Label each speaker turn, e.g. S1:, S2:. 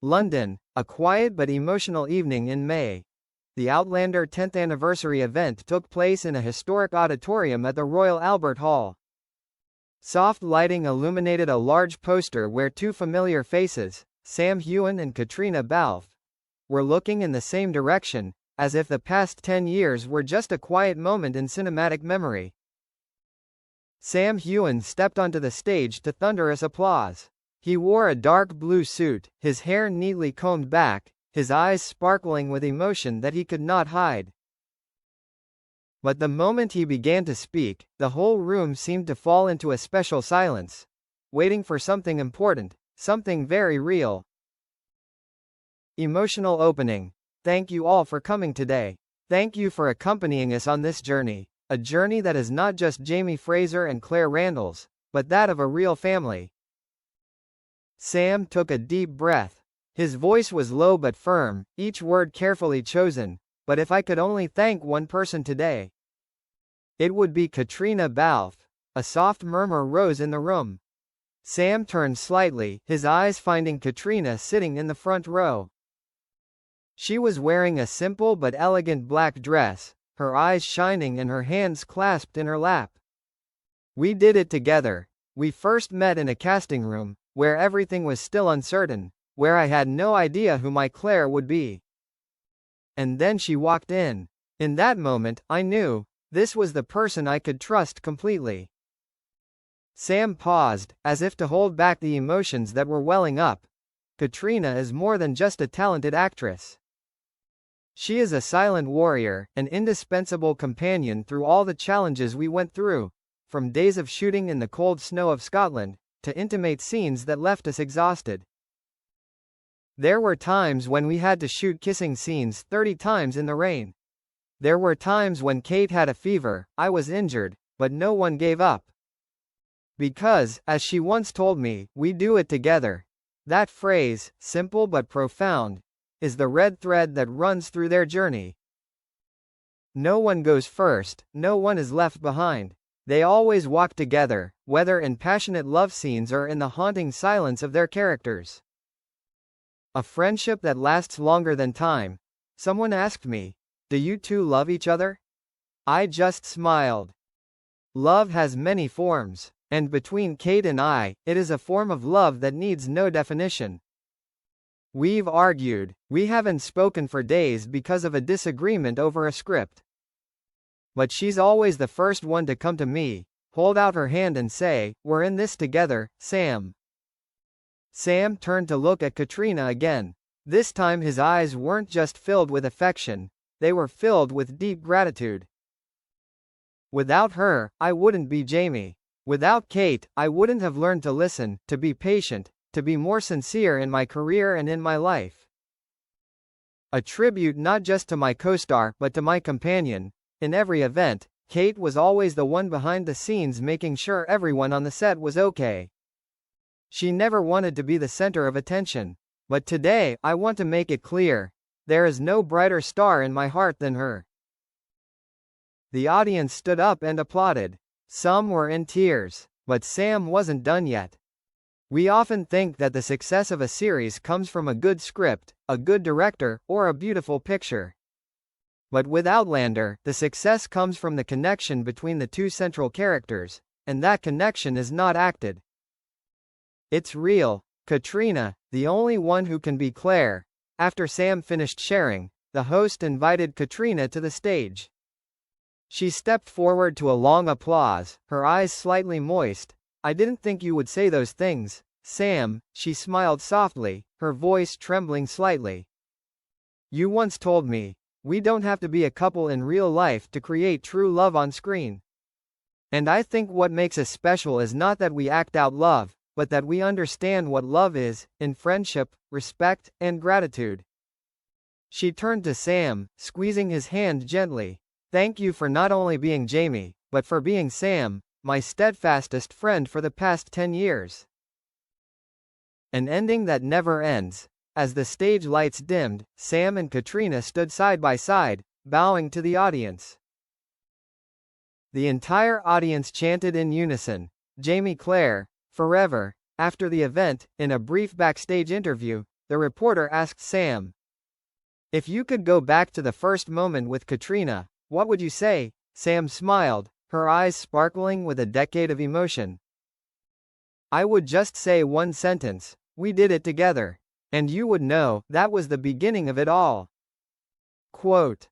S1: London, a quiet but emotional evening in May. The Outlander 10th anniversary event took place in a historic auditorium at the Royal Albert Hall. Soft lighting illuminated a large poster where two familiar faces, Sam Heughan and Caitríona Balfe, were looking in the same direction, as if the past 10 years were just a quiet moment in cinematic memory. Sam Heughan stepped onto the stage to thunderous applause. He wore a dark blue suit, his hair neatly combed back, his eyes sparkling with emotion that he could not hide. But the moment he began to speak, the whole room seemed to fall into a special silence, waiting for something important, something very real. Emotional opening. Thank you all for coming today. Thank you for accompanying us on this journey, a journey that is not just Jamie Fraser and Claire Randall's, but that of a real family. Sam took a deep breath. His voice was low but firm, each word carefully chosen. But if I could only thank one person today, it would be Caitríona Balfe. A soft murmur rose in the room. Sam turned slightly, his eyes finding Caitríona sitting in the front row. She was wearing a simple but elegant black dress, her eyes shining and her hands clasped in her lap. We did it together. We first met in a casting room, where everything was still uncertain, where I had no idea who my Claire would be. And then she walked in. In that moment, I knew, this was the person I could trust completely. Sam paused, as if to hold back the emotions that were welling up. Caitríona is more than just a talented actress. She is a silent warrior, an indispensable companion through all the challenges we went through, from days of shooting in the cold snow of Scotland, to intimate scenes that left us exhausted. There were times when we had to shoot kissing scenes 30 times in the rain. There were times when Kate had a fever, I was injured, but no one gave up. Because, as she once told me, we do it together. That phrase, simple but profound, is the red thread that runs through their journey. No one goes first, no one is left behind. They always walk together, whether in passionate love scenes or in the haunting silence of their characters. A friendship that lasts longer than time. Someone asked me, do you two love each other? I just smiled. Love has many forms, and between Kate and I, it is a form of love that needs no definition. We've argued, we haven't spoken for days because of a disagreement over a script. But she's always the first one to come to me, hold out her hand and say, we're in this together, Sam. Sam turned to look at Caitríona again. This time his eyes weren't just filled with affection, they were filled with deep gratitude. Without her, I wouldn't be Jamie. Without Kate, I wouldn't have learned to listen, to be patient, to be more sincere in my career and in my life. A tribute not just to my co-star, but to my companion. In every event, Kate was always the one behind the scenes making sure everyone on the set was okay. She never wanted to be the center of attention. But today, I want to make it clear, there is no brighter star in my heart than her. The audience stood up and applauded. Some were in tears, but Sam wasn't done yet. We often think that the success of a series comes from a good script, a good director, or a beautiful picture. But with Outlander, the success comes from the connection between the two central characters, and that connection is not acted. It's real. Caitríona, the only one who can be Claire. After Sam finished sharing, the host invited Caitríona to the stage. She stepped forward to a long applause, her eyes slightly moist. I didn't think you would say those things, Sam, she smiled softly, her voice trembling slightly. You once told me, we don't have to be a couple in real life to create true love on screen. And I think what makes us special is not that we act out love, but that we understand what love is, in friendship, respect, and gratitude. She turned to Sam, squeezing his hand gently. Thank you for not only being Jamie, but for being Sam, my steadfastest friend for the past 10 years. An ending that never ends. As the stage lights dimmed, Sam and Caitríona stood side by side, bowing to the audience. The entire audience chanted in unison, Jamie Claire, forever. After the event, in a brief backstage interview, the reporter asked Sam. If you could go back to the first moment with Caitriona, what would you say? Sam smiled, her eyes sparkling with a decade of emotion. I would just say one sentence: we did it together. And you would know, that was the beginning of it all. Quote.